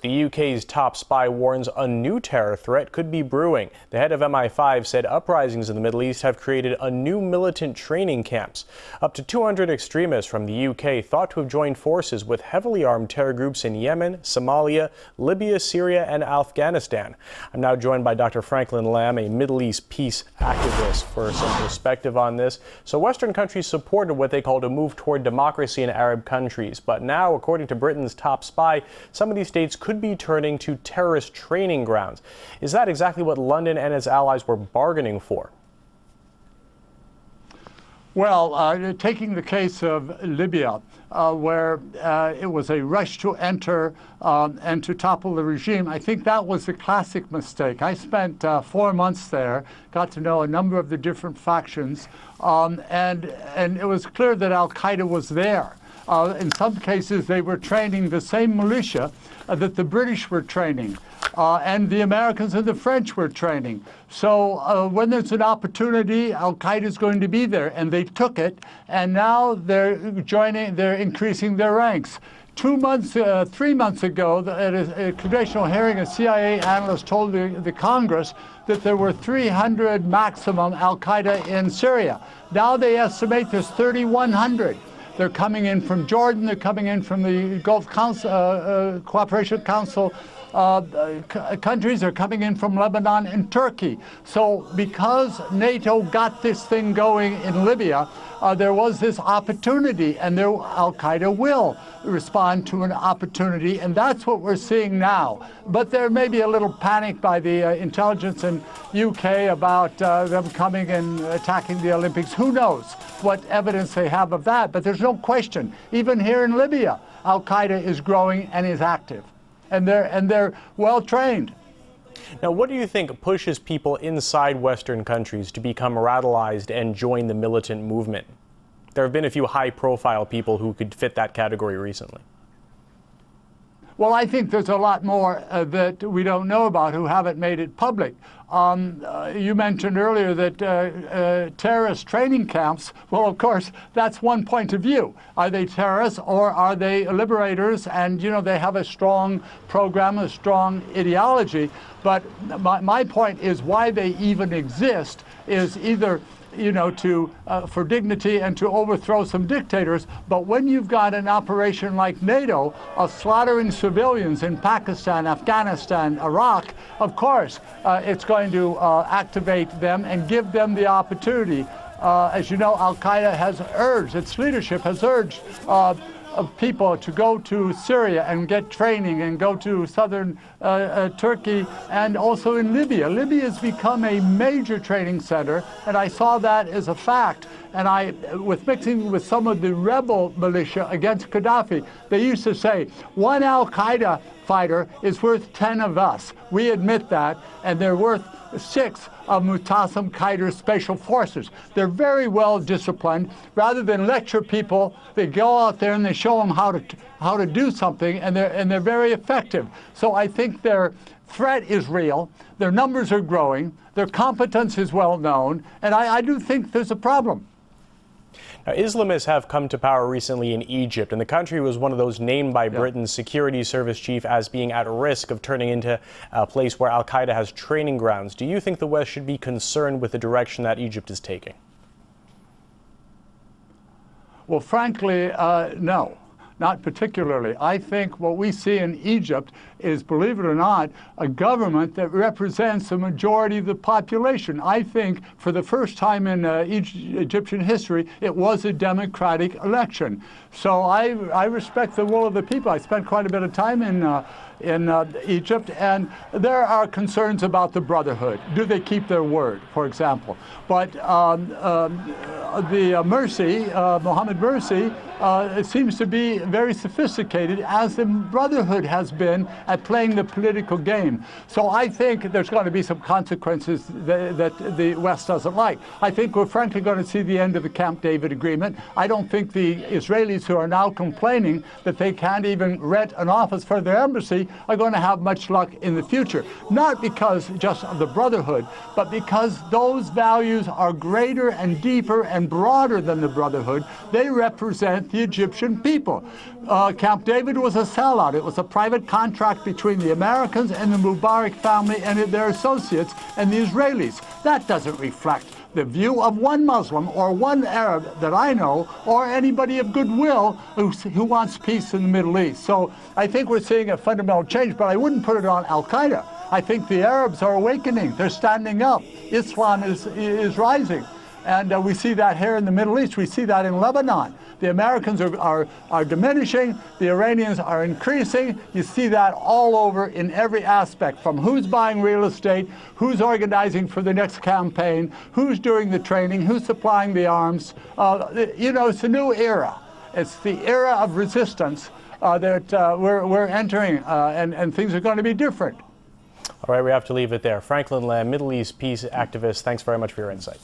The UK's top spy warns a new terror threat could be brewing. The head of MI5 said uprisings in the Middle East have created a new militant training camps. Up to 200 extremists from the UK thought to have joined forces with heavily armed terror groups in Yemen, Somalia, Libya, Syria, and Afghanistan. I'm now joined by Dr. Franklin Lamb, a Middle East peace activist, for some perspective on this. So Western countries supported what they called a move toward democracy in Arab countries. But now, according to Britain's top spy, some of these states could be turning to terrorist training grounds. Is that exactly what London and its allies were bargaining for? Well, taking the case of Libya, where it was a rush to enter and to topple the regime, I think that was a classic mistake. I spent 4 months there, got to know a number of the different factions, and it was clear that Al-Qaeda was there. In some cases, they were training the same militia that the British were training, and the Americans and the French were training. So when there's an opportunity, Al-Qaeda is going to be there, and they took it, and now they're increasing their ranks. 3 months ago, at a congressional hearing, a CIA analyst told the Congress that there were 300 maximum Al-Qaeda in Syria. Now they estimate there's 3,100. They're coming in from Jordan, they're coming in from the Gulf Cooperation Council countries, they're coming in from Lebanon and Turkey. So because NATO got this thing going in Libya, there was this opportunity, and Al-Qaeda will respond to an opportunity, and that's what we're seeing now. But there may be a little panic by the intelligence in UK about them coming and attacking the Olympics. Who knows what evidence they have of that? But there's no question, even here in Libya, Al-Qaeda is growing and is active, and they're well trained. Now, what do you think pushes people inside Western countries to become radicalized and join the militant movement? There have been a few high-profile people who could fit that category recently. Well, I think there's a lot more that we don't know about who haven't made it public. You mentioned earlier that terrorist training camps, well, of course, that's one point of view. Are they terrorists or are they liberators? And, you know, they have a strong program, a strong ideology. But my point is why they even exist is either for dignity and to overthrow some dictators. But when you've got an operation like NATO of slaughtering civilians in Pakistan, Afghanistan, Iraq, of course, it's going to activate them and give them the opportunity. As you know, Al-Qaeda has urged, its leadership has urged of people to go to Syria and get training and go to southern Turkey and also in Libya. Libya has become a major training center, and I saw that as a fact. And with mixing with some of the rebel militia against Gaddafi, they used to say, one Al-Qaeda fighter is worth 10 of us. We admit that, and they're worth 6 of Mu'tasim Qaedar's special forces. They're very well disciplined. Rather than lecture people, they go out there and they show them how to do something, and they're very effective. So I think their threat is real. Their numbers are growing. Their competence is well known, and I do think there's a problem. Now, Islamists have come to power recently in Egypt, and the country was one of those named by Britain's security service chief as being at risk of turning into a place where Al-Qaeda has training grounds. Do you think the West should be concerned with the direction that Egypt is taking? Well, frankly, no. Not particularly. I think what we see in Egypt is, believe it or not, a government that represents the majority of the population. I think for the first time in Egyptian history, it was a democratic election. So I respect the will of the people. I spent quite a bit of time in Egypt, and there are concerns about the Brotherhood. Do they keep their word, for example? But the Mohammed Morsi, it seems to be very sophisticated, as the Brotherhood has been at playing the political game. So I think there's going to be some consequences that the West doesn't like. I think we're frankly going to see the end of the Camp David agreement. I don't think the Israelis who are now complaining that they can't even rent an office for their embassy are going to have much luck in the future. Not because just of the Brotherhood, but because those values are greater and deeper and broader than the Brotherhood. They represent the Egyptian people. Camp David was a sellout. It was a private contract between the Americans and the Mubarak family and their associates and the Israelis. That doesn't reflect the view of one Muslim or one Arab that I know, or anybody of goodwill who wants peace in the Middle East. So I think we're seeing a fundamental change, but I wouldn't put it on Al-Qaeda. I think the Arabs are awakening. They're standing up. Islam is rising. And we see that here in the Middle East. We see that in Lebanon. The Americans are diminishing. The Iranians are increasing. You see that all over in every aspect, from who's buying real estate, who's organizing for the next campaign, who's doing the training, who's supplying the arms. You know, it's a new era. It's the era of resistance that we're entering, and things are going to be different. All right, we have to leave it there. Franklin Lamb, Middle East peace activist, thanks very much for your insight.